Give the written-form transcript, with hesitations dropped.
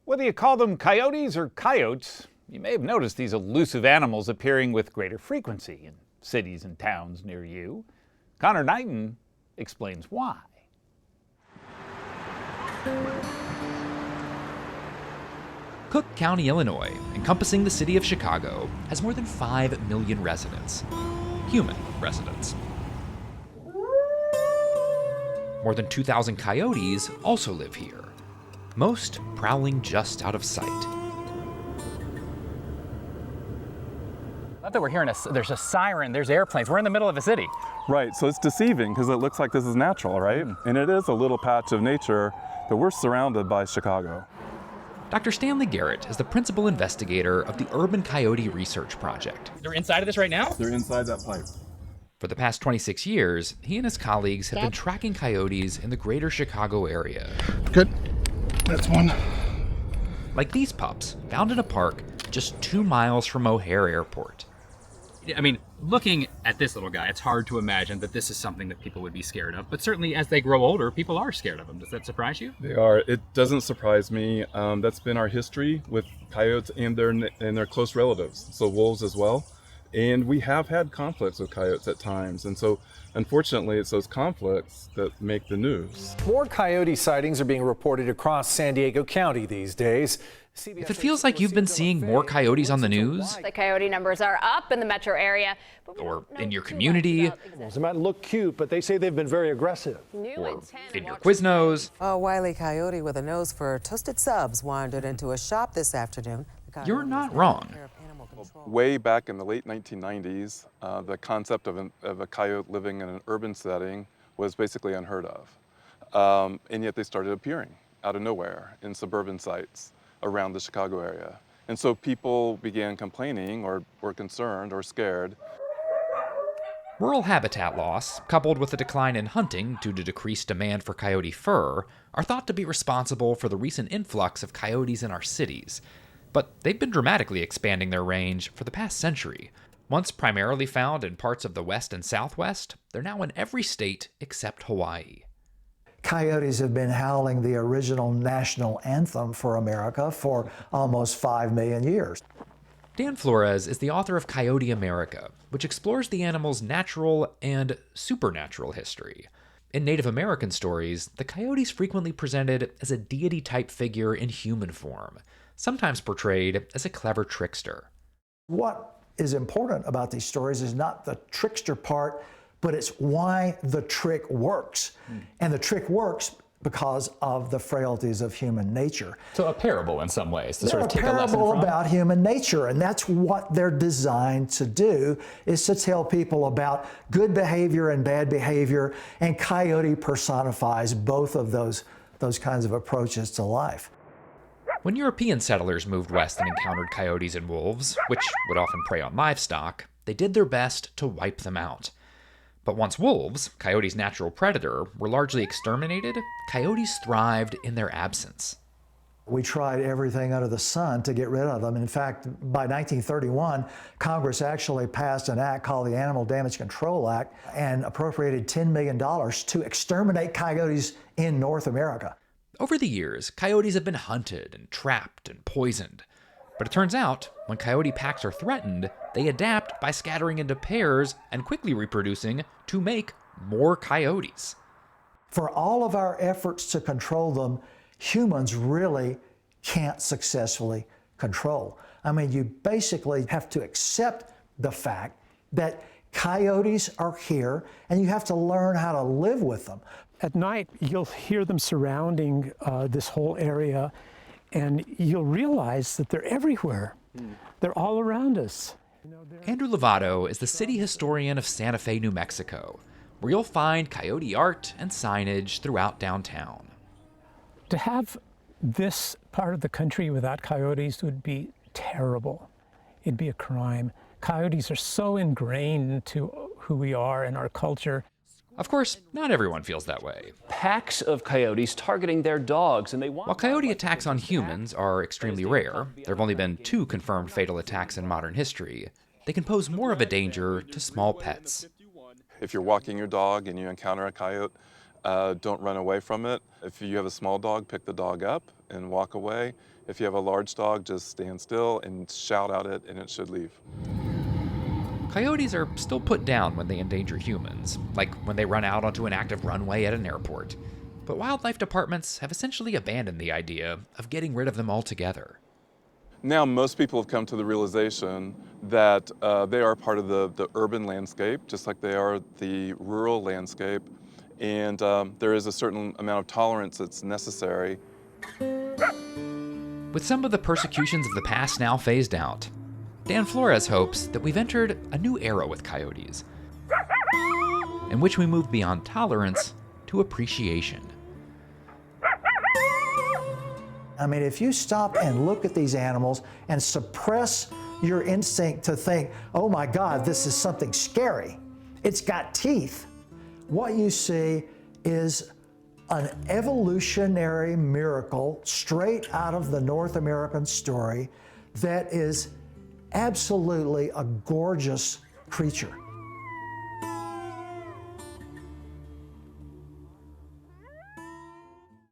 Whether you call them coyotes or coyotes, you may have noticed these elusive animals appearing with greater frequency in cities and towns near you. Conor Knighton explains why. Cook County, Illinois, encompassing the city of Chicago, has more than 5 million residents. Human residents. More than 2,000 coyotes also live here, most prowling just out of sight. I love that we're hearing there's a siren, there's airplanes. We're in the middle of a city. Right, so it's deceiving because it looks like this is natural, right? And it is a little patch of nature, but we're surrounded by Chicago. Dr. Stanley Garrett is the principal investigator of the Urban Coyote Research Project. They're inside of this right now? They're inside that pipe. For the past 26 years, he and his colleagues have been tracking coyotes in the greater Chicago area. Good. That's one. Like these pups, found in a park just 2 miles from O'Hare Airport. I mean, looking at this little guy, it's hard to imagine that this is something that people would be scared of. But certainly as they grow older, people are scared of them. Does that surprise you? They are. It doesn't surprise me. That's been our history with coyotes and their close relatives, so wolves as well. And we have had conflicts with coyotes at times. And so, unfortunately, it's those conflicts that make the news. More coyote sightings are being reported across San Diego County these days. If it feels like you've been seeing more coyotes on the news, the coyote numbers are up in the metro area. or in your community, They might look cute, but they say they've been very aggressive. or in your Quiznos, A wily coyote with a nose for toasted subs wandered into a shop this afternoon. you're not wrong. Way back in the late 1990s, the concept of a coyote living in an urban setting was basically unheard of. And yet they started appearing out of nowhere in suburban sites around the Chicago area. And so people began complaining or were concerned or scared. Rural habitat loss, coupled with a decline in hunting due to decreased demand for coyote fur, are thought to be responsible for the recent influx of coyotes in our cities. But they've been dramatically expanding their range for the past century. Once primarily found in parts of the West and Southwest, they're now in every state except Hawaii. Coyotes have been howling the original national anthem for America for almost 5 million years. Dan Flores is the author of Coyote America, which explores the animal's natural and supernatural history. In Native American stories, the coyote is frequently presented as a deity-type figure in human form, sometimes portrayed as a clever trickster. What is important about these stories is not the trickster part, but it's why the trick works. And the trick works because of the frailties of human nature. So a parable in some ways, to They're sort of take a lesson parable from. about human nature, and that's what they're designed to do, is to tell people about good behavior and bad behavior, and coyote personifies both of those kinds of approaches to life. When European settlers moved west and encountered coyotes and wolves, which would often prey on livestock, they did their best to wipe them out. But once wolves, coyotes' natural predator, were largely exterminated, coyotes thrived in their absence. We tried everything under the sun to get rid of them. In fact, by 1931, Congress actually passed an act called the Animal Damage Control Act and appropriated $10 million to exterminate coyotes in North America. Over the years, coyotes have been hunted and trapped and poisoned. But it turns out, when coyote packs are threatened, they adapt by scattering into pairs and quickly reproducing to make more coyotes. For all of our efforts to control them, humans really can't successfully control. I mean, you basically have to accept the fact that coyotes are here, and you have to learn how to live with them. At night, you'll hear them surrounding this whole area, and you'll realize that they're everywhere. They're all around us. Andrew Lovato is the city historian of Santa Fe, New Mexico, where you'll find coyote art and signage throughout downtown. To have this part of the country without coyotes would be terrible. It'd be a crime. Coyotes are so ingrained into who we are and our culture. Of course, not everyone feels that way. Packs of coyotes targeting their dogs, and they want... While coyote attacks on humans are extremely rare, there have only been 2 confirmed fatal attacks in modern history, they can pose more of a danger to small pets. If you're walking your dog and you encounter a coyote, Don't run away from it. If you have a small dog, pick the dog up and walk away. If you have a large dog, just stand still and shout at it and it should leave. Coyotes are still put down when they endanger humans, like when they run out onto an active runway at an airport. But wildlife departments have essentially abandoned the idea of getting rid of them altogether. Now most people have come to the realization that they are part of the urban landscape, just like they are the rural landscape, and there is a certain amount of tolerance that's necessary. With some of the persecutions of the past now phased out, Dan Flores hopes that we've entered a new era with coyotes, in which we move beyond tolerance to appreciation. I mean, if you stop and look at these animals and suppress your instinct to think, oh my God, this is something scary, it's got teeth, what you see is an evolutionary miracle straight out of the North American story that is absolutely a gorgeous creature.